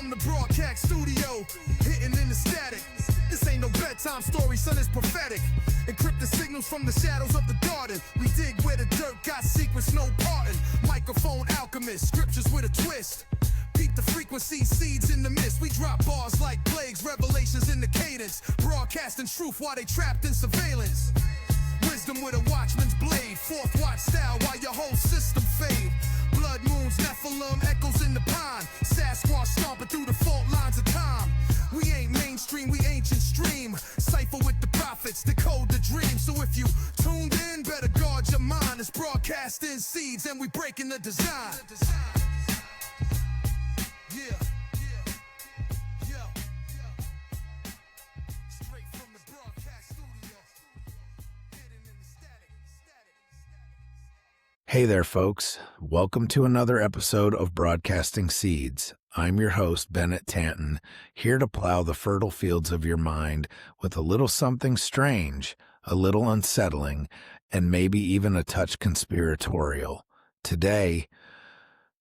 from the broadcast studio, hitting in the static. This ain't no bedtime story, son, it's prophetic. Encrypted signals from the shadows of the garden. We dig where the dirt got secrets, no parting. Microphone alchemist, scriptures with a twist. Peep the frequency, seeds in the mist. We drop bars like plagues, revelations in the cadence. Broadcasting truth while they trapped in surveillance. Wisdom with a watchman's blade. Fourth watch style while your whole system fade. Blood moons, Nephilim, echoes in the pine. Sasquatch stomping through the fault lines of time. We ain't mainstream, we ancient stream. Cipher with the prophets, decode the dream. So if you tuned in, better guard your mind. It's broadcasting seeds and we breaking the design. Hey there, folks. Welcome to another episode of Broadcasting Seeds. I'm your host, Bennett Tanton, here to plow the fertile fields of your mind with a little something strange, a little unsettling, and maybe even a touch conspiratorial. Today,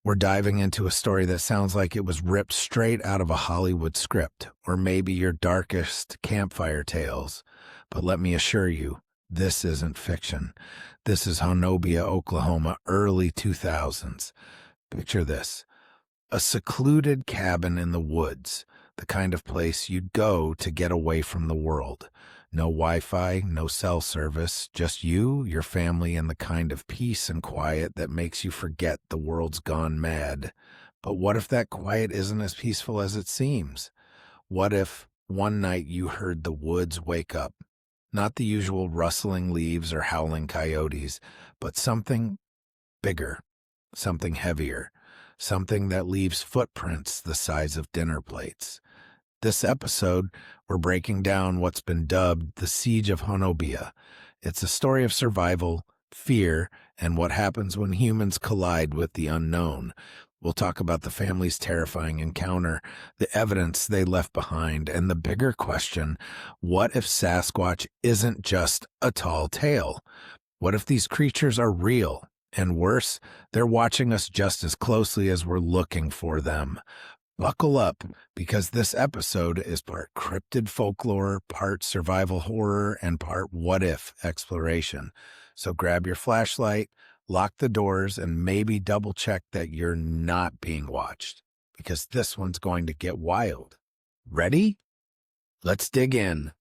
we're diving into a story that sounds like it was ripped straight out of a Hollywood script, or maybe your darkest campfire tales. But let me assure you, this isn't fiction. This is Honobia, Oklahoma, early 2000s. Picture this. A secluded cabin in the woods, the kind of place you'd go to get away from the world. No Wi-Fi, no cell service, just you, your family, and the kind of peace and quiet that makes you forget the world's gone mad. But what if that quiet isn't as peaceful as it seems? What if one night you heard the woods wake up? Not the usual rustling leaves or howling coyotes, but something bigger, something heavier, something that leaves footprints the size of dinner plates. This episode, we're breaking down what's been dubbed the Siege of Honobia. It's a story of survival, fear, and what happens when humans collide with the unknown. We'll talk about the family's terrifying encounter, the evidence they left behind, and the bigger question, what if Sasquatch isn't just a tall tale? What if these creatures are real? And worse, they're watching us just as closely as we're looking for them. Buckle up, because this episode is part cryptid folklore, part survival horror, and part what-if exploration. So grab your flashlight, lock the doors, and maybe double-check that you're not being watched, because this one's going to get wild. Ready? Let's dig in.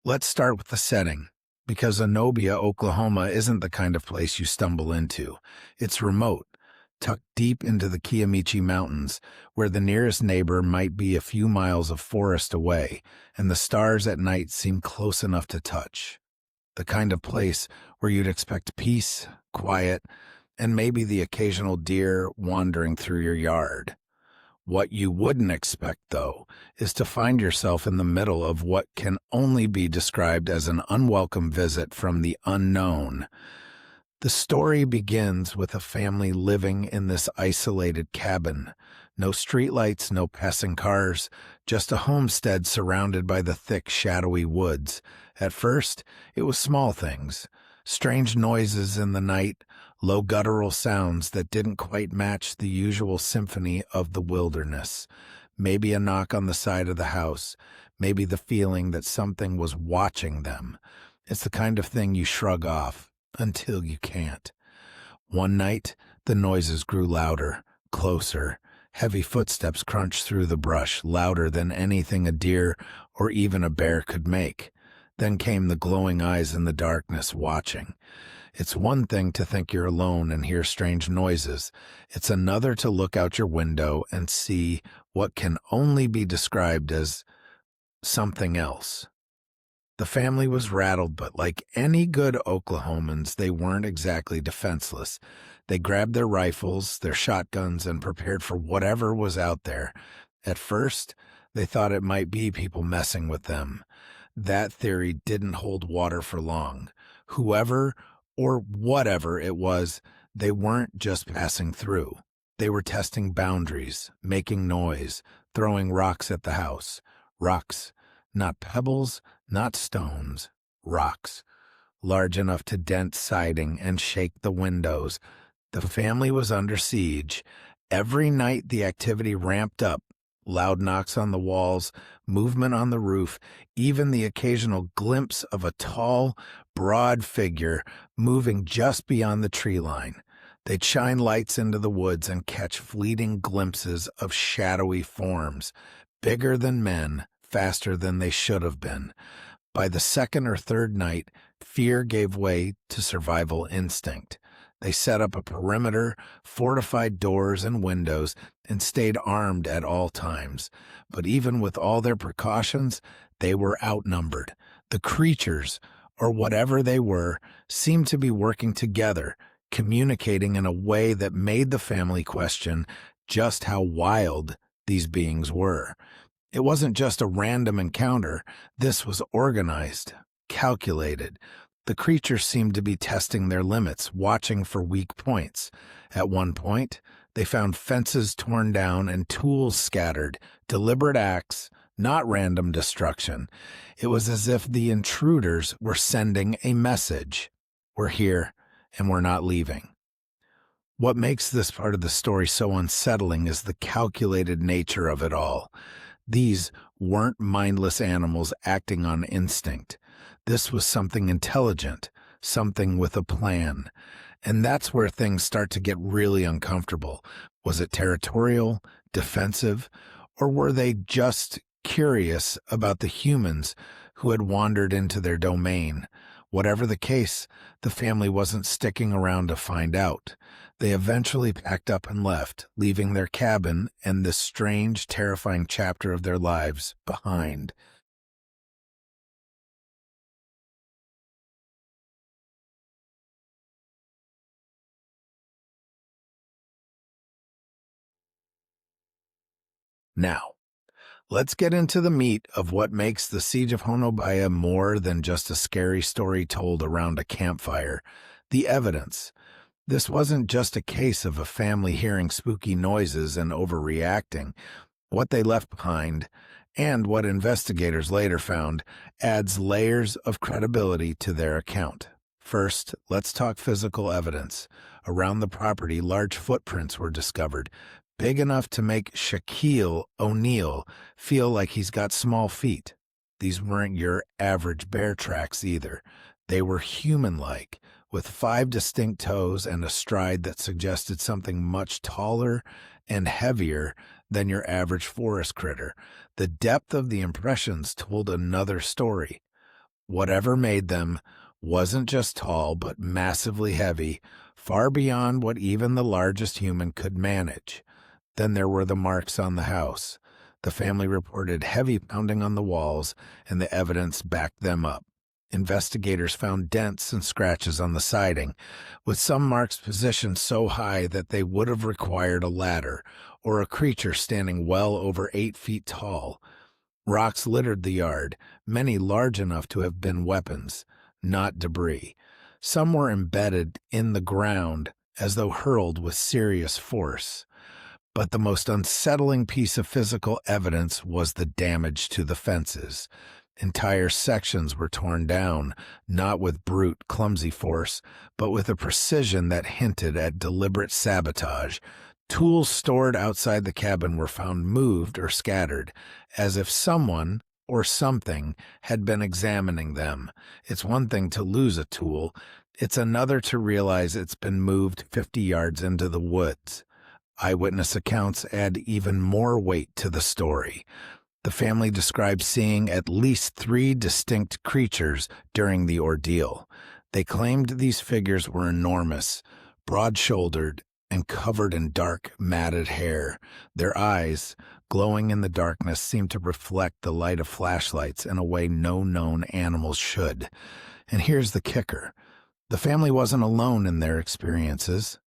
Let's start with the setting, because Honobia, Oklahoma isn't the kind of place you stumble into. It's remote, tucked deep into the Kiamichi Mountains, where the nearest neighbor might be a few miles of forest away, and the stars at night seem close enough to touch. The kind of place where you'd expect peace, quiet, and maybe the occasional deer wandering through your yard. What you wouldn't expect, though, is to find yourself in the middle of what can only be described as an unwelcome visit from the unknown. The story begins with a family living in this isolated cabin. No streetlights, no passing cars, just a homestead surrounded by the thick, shadowy woods. At first, it was small things. Strange noises in the night, low guttural sounds that didn't quite match the usual symphony of the wilderness. Maybe a knock on the side of the house, maybe the feeling that something was watching them. It's the kind of thing you shrug off until you can't. One night, the noises grew louder, closer. Heavy footsteps crunched through the brush, louder than anything a deer or even a bear could make. Then came the glowing eyes in the darkness, watching. It's one thing to think you're alone and hear strange noises. It's another to look out your window and see what can only be described as something else. The family was rattled, but like any good Oklahomans, they weren't exactly defenseless. They grabbed their rifles, their shotguns, and prepared for whatever was out there. At first, they thought it might be people messing with them. That theory didn't hold water for long. Whoever or whatever it was, they weren't just passing through. They were testing boundaries, making noise, throwing rocks at the house. Rocks, not pebbles, not stones, rocks, large enough to dent siding and shake the windows. The family was under siege. Every night the activity ramped up. Loud knocks on the walls, movement on the roof, even the occasional glimpse of a tall, broad figure moving just beyond the tree line. They'd shine lights into the woods and catch fleeting glimpses of shadowy forms, bigger than men, faster than they should have been. By the second or third night, fear gave way to survival instinct. They set up a perimeter, fortified doors and windows, and stayed armed at all times. But even with all their precautions, they were outnumbered. The creatures, or whatever they were, seemed to be working together, communicating in a way that made the family question just how wild these beings were. It wasn't just a random encounter. This was organized, calculated. The creatures seemed to be testing their limits, watching for weak points. At one point, they found fences torn down and tools scattered, deliberate acts, not random destruction. It was as if the intruders were sending a message. We're here, and we're not leaving. What makes this part of the story so unsettling is the calculated nature of it all. These weren't mindless animals acting on instinct. This was something intelligent, something with a plan. And that's where things start to get really uncomfortable. Was it territorial, defensive, or were they just curious about the humans who had wandered into their domain? Whatever the case, the family wasn't sticking around to find out. They eventually packed up and left, leaving their cabin and this strange, terrifying chapter of their lives behind. Now, let's get into the meat of what makes the Siege of Honobia more than just a scary story told around a campfire. The evidence. This wasn't just a case of a family hearing spooky noises and overreacting. What they left behind, and what investigators later found, adds layers of credibility to their account. First, let's talk physical evidence. Around the property, large footprints were discovered, big enough to make Shaquille O'Neal feel like he's got small feet. These weren't your average bear tracks either. They were human-like, with 5 distinct toes and a stride that suggested something much taller and heavier than your average forest critter. The depth of the impressions told another story. Whatever made them wasn't just tall, but massively heavy, far beyond what even the largest human could manage. Then there were the marks on the house. The family reported heavy pounding on the walls, and the evidence backed them up. Investigators found dents and scratches on the siding, with some marks positioned so high that they would have required a ladder or a creature standing well over 8 feet tall. Rocks littered the yard, many large enough to have been weapons, not debris. Some were embedded in the ground as though hurled with serious force. But the most unsettling piece of physical evidence was the damage to the fences. Entire sections were torn down, not with brute, clumsy force, but with a precision that hinted at deliberate sabotage. Tools stored outside the cabin were found moved or scattered, as if someone or something had been examining them. It's one thing to lose a tool. It's another to realize it's been moved 50 yards into the woods. Eyewitness accounts add even more weight to the story. The family described seeing at least 3 distinct creatures during the ordeal. They claimed these figures were enormous, broad-shouldered, and covered in dark, matted hair. Their eyes, glowing in the darkness, seemed to reflect the light of flashlights in a way no known animals should. And here's the kicker. The family wasn't alone in their experiences.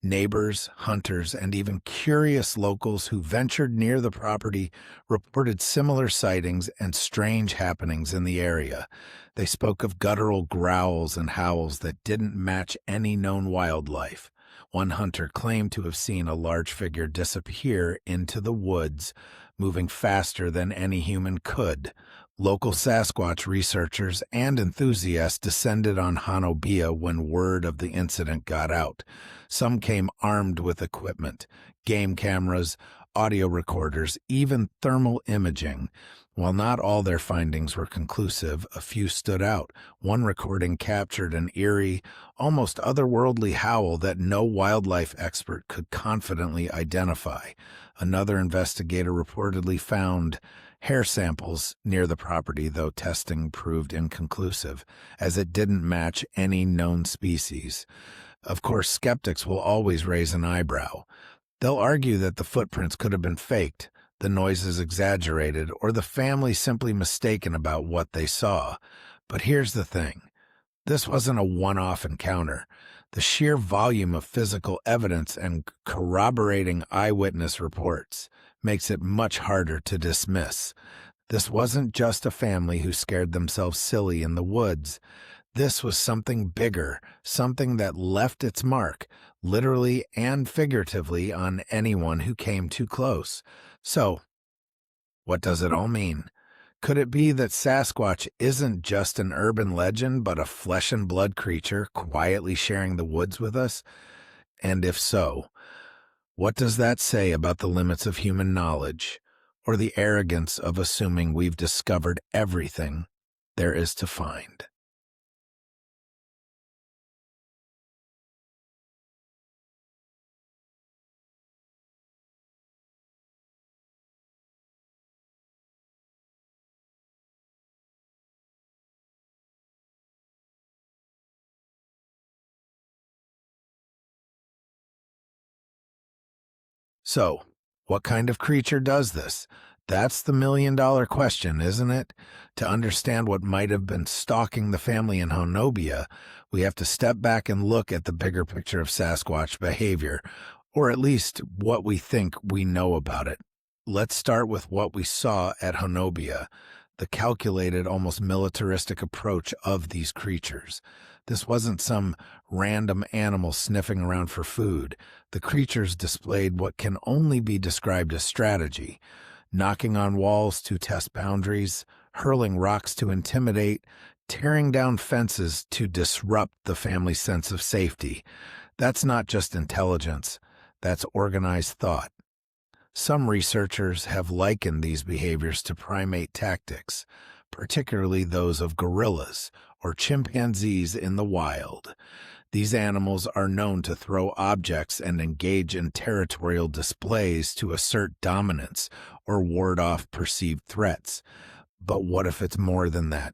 Neighbors, hunters, and even curious locals who ventured near the property reported similar sightings and strange happenings in the area. They spoke of guttural growls and howls that didn't match any known wildlife. One hunter claimed to have seen a large figure disappear into the woods, moving faster than any human could. Local Sasquatch researchers and enthusiasts descended on Honobia when word of the incident got out. Some came armed with equipment, game cameras, audio recorders, even thermal imaging. While not all their findings were conclusive, a few stood out. One recording captured an eerie, almost otherworldly howl that no wildlife expert could confidently identify. Another investigator reportedly found hair samples near the property, though testing proved inconclusive, as it didn't match any known species. Of course, skeptics will always raise an eyebrow. They'll argue that the footprints could have been faked, the noises exaggerated, or the family simply mistaken about what they saw. But here's the thing. This wasn't a one-off encounter. The sheer volume of physical evidence and corroborating eyewitness reports makes it much harder to dismiss. This wasn't just a family who scared themselves silly in the woods. This was something bigger, something that left its mark, literally and figuratively, on anyone who came too close. So, what does it all mean? Could it be that Sasquatch isn't just an urban legend, but a flesh and blood creature quietly sharing the woods with us? And if so, what does that say about the limits of human knowledge, or the arrogance of assuming we've discovered everything there is to find? So, what kind of creature does this? That's the million-dollar question, isn't it? To understand what might have been stalking the family in Honobia, we have to step back and look at the bigger picture of Sasquatch behavior, or at least what we think we know about it. Let's start with what we saw at Honobia, the calculated, almost militaristic approach of these creatures. This wasn't some random animal sniffing around for food. The creatures displayed what can only be described as strategy, knocking on walls to test boundaries, hurling rocks to intimidate, tearing down fences to disrupt the family's sense of safety. That's not just intelligence, that's organized thought. Some researchers have likened these behaviors to primate tactics, particularly those of gorillas or chimpanzees in the wild. These animals are known to throw objects and engage in territorial displays to assert dominance or ward off perceived threats. But what if it's more than that?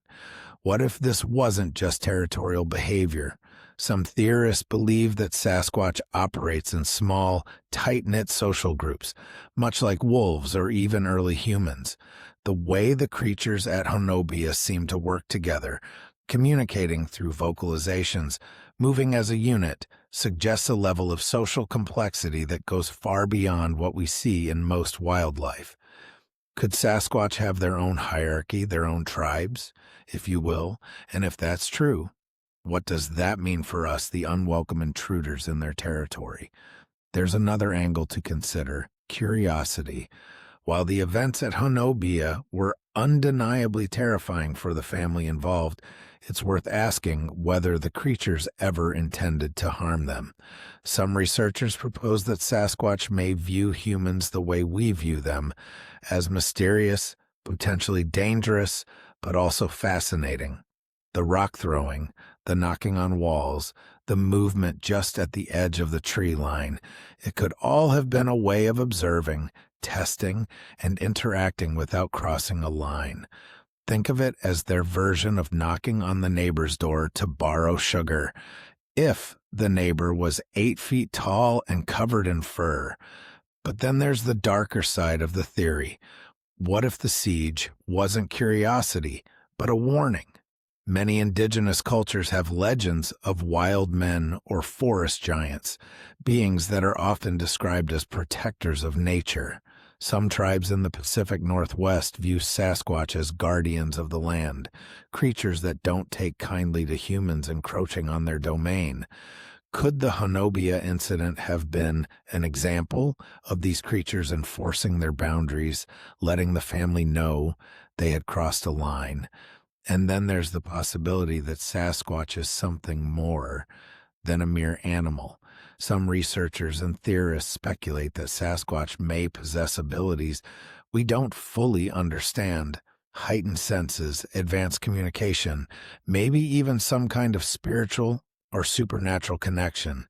What if this wasn't just territorial behavior? Some theorists believe that Sasquatch operates in small, tight-knit social groups, much like wolves or even early humans. The way the creatures at Honobia seem to work together, communicating through vocalizations, moving as a unit, suggests a level of social complexity that goes far beyond what we see in most wildlife. Could Sasquatch have their own hierarchy, their own tribes, if you will? And if that's true, what does that mean for us, the unwelcome intruders in their territory? There's another angle to consider: curiosity. While the events at Honobia were undeniably terrifying for the family involved, it's worth asking whether the creatures ever intended to harm them. Some researchers propose that Sasquatch may view humans the way we view them, as mysterious, potentially dangerous, but also fascinating. The rock throwing, the knocking on walls, the movement just at the edge of the tree line. It could all have been a way of observing, testing, and interacting without crossing a line. Think of it as their version of knocking on the neighbor's door to borrow sugar. If the neighbor was 8 feet tall and covered in fur. But then there's the darker side of the theory. What if the siege wasn't curiosity, but a warning? Many indigenous cultures have legends of wild men or forest giants, beings that are often described as protectors of nature. Some tribes in the Pacific Northwest view Sasquatch as guardians of the land, creatures that don't take kindly to humans encroaching on their domain. Could the Honobia incident have been an example of these creatures enforcing their boundaries, letting the family know they had crossed a line? And then there's the possibility that Sasquatch is something more than a mere animal. Some researchers and theorists speculate that Sasquatch may possess abilities we don't fully understand: heightened senses, advanced communication, maybe even some kind of spiritual or supernatural connection.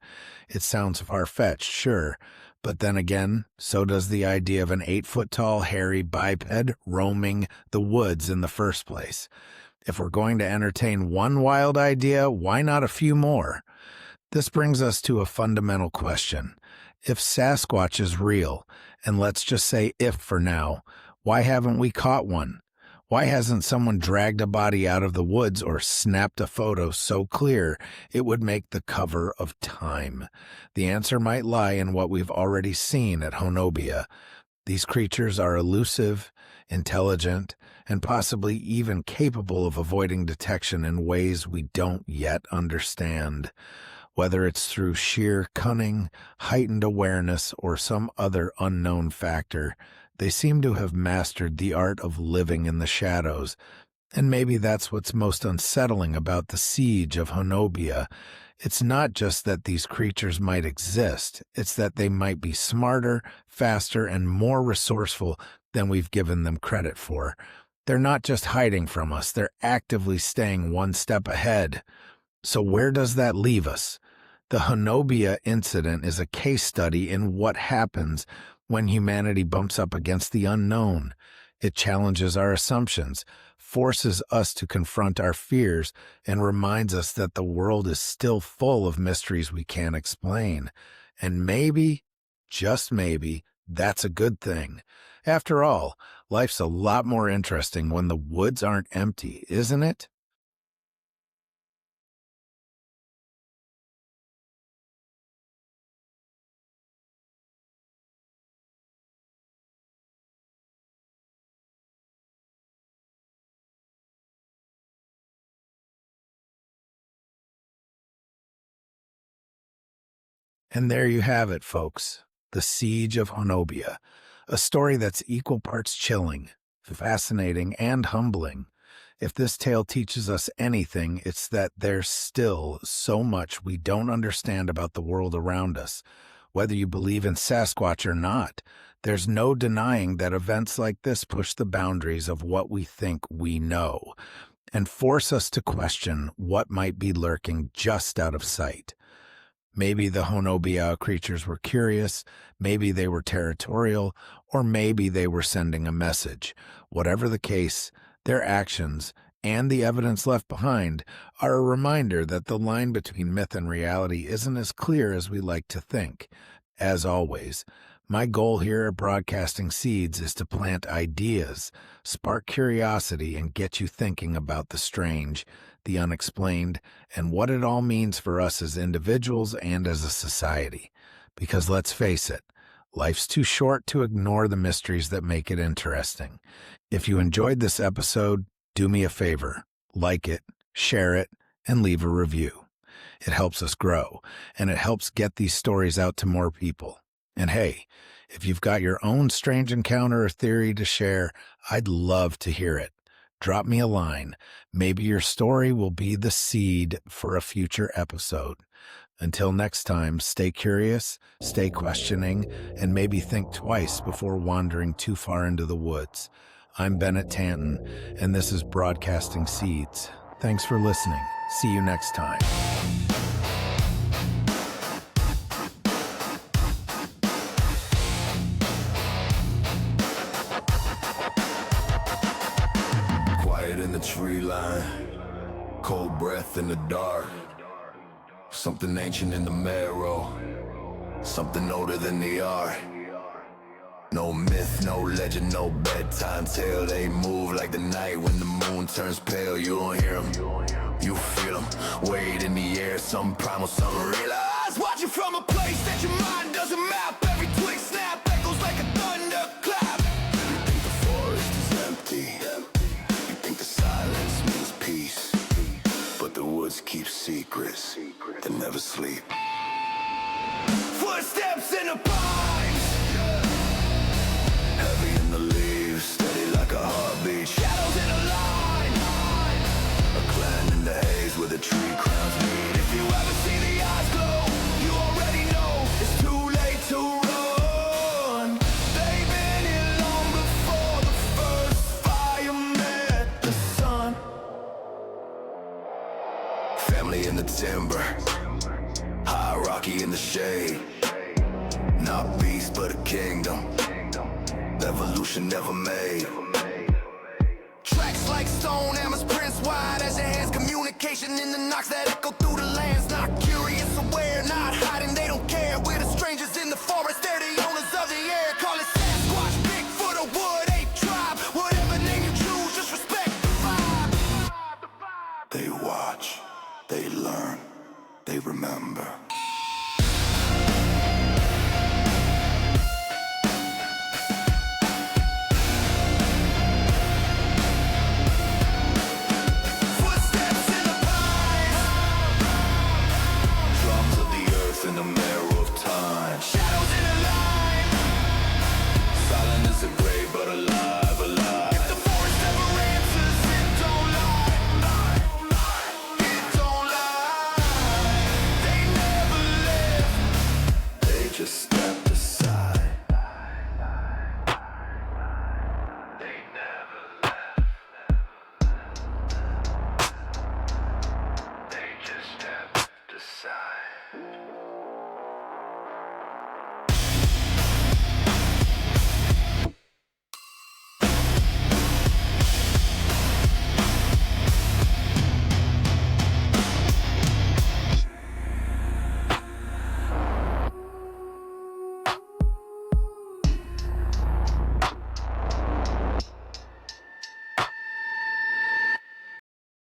It sounds far-fetched, sure, but then again, so does the idea of an 8-foot-tall hairy biped roaming the woods in the first place. If we're going to entertain one wild idea, why not a few more? This brings us to a fundamental question. If Sasquatch is real, and let's just say if for now, why haven't we caught one? Why hasn't someone dragged a body out of the woods or snapped a photo so clear it would make the cover of Time? The answer might lie in what we've already seen at Honobia. These creatures are elusive, intelligent, and possibly even capable of avoiding detection in ways we don't yet understand. Whether it's through sheer cunning, heightened awareness, or some other unknown factor, they seem to have mastered the art of living in the shadows. And maybe that's what's most unsettling about the Siege of Honobia. It's not just that these creatures might exist, it's that they might be smarter, faster, and more resourceful than we've given them credit for. They're not just hiding from us, they're actively staying one step ahead. So where does that leave us? The Honobia incident is a case study in what happens when humanity bumps up against the unknown. It challenges our assumptions, forces us to confront our fears, and reminds us that the world is still full of mysteries we can't explain. And maybe, just maybe, that's a good thing. After all, life's a lot more interesting when the woods aren't empty, isn't it? And there you have it, folks. The Siege of Honobia, a story that's equal parts chilling, fascinating, and humbling. If this tale teaches us anything, it's that there's still so much we don't understand about the world around us. Whether you believe in Sasquatch or not, there's no denying that events like this push the boundaries of what we think we know and force us to question what might be lurking just out of sight. Maybe the Honobia creatures were curious, maybe they were territorial, or maybe they were sending a message. Whatever the case, their actions and the evidence left behind are a reminder that the line between myth and reality isn't as clear as we like to think. As always, my goal here at Broadcasting Seeds is to plant ideas, spark curiosity, and get you thinking about the strange, the unexplained, and what it all means for us as individuals and as a society. Because let's face it, life's too short to ignore the mysteries that make it interesting. If you enjoyed this episode, do me a favor, like it, share it, and leave a review. It helps us grow, and it helps get these stories out to more people. And hey, if you've got your own strange encounter or theory to share, I'd love to hear it. Drop me a line. Maybe your story will be the seed for a future episode. Until next time, stay curious, stay questioning, and maybe think twice before wandering too far into the woods. I'm Bennett Tanton, and this is Broadcasting Seeds. Thanks for listening. See you next time. In the tree line, cold breath in the dark, something ancient in the marrow, something older than the art. No myth, no legend, no bedtime tale. They move like the night when the moon turns pale. You don't hear them, you feel them. Weight in the air, some primal, some realize. Watching from a place that your mind doesn't map. Every twig snap echoes like a thunderclap. You think the forest is empty, you think the silence means peace, but the woods keep secrets that never sleep. Footsteps in the pines, heavy in the leaves, steady like a heartbeat. Shadows in a line, a clan in the haze where the tree crowns meet. If you ever see the eyes glow, you already know it's too late to run. They've been here long before the first fire met the sun. Family in the timber, hierarchy in the shade. Not beast but a kingdom, evolution never made. Tracks like stone, hammers prints wide as your hands. Communication in the knocks that echo through the lands. Not curious, aware, not hiding, they don't care. We're the strangers in the forest, they're the owners of the air. Call it Sasquatch, Bigfoot or wood ape tribe. Whatever name you choose, just respect the vibe. They watch, they learn, they remember.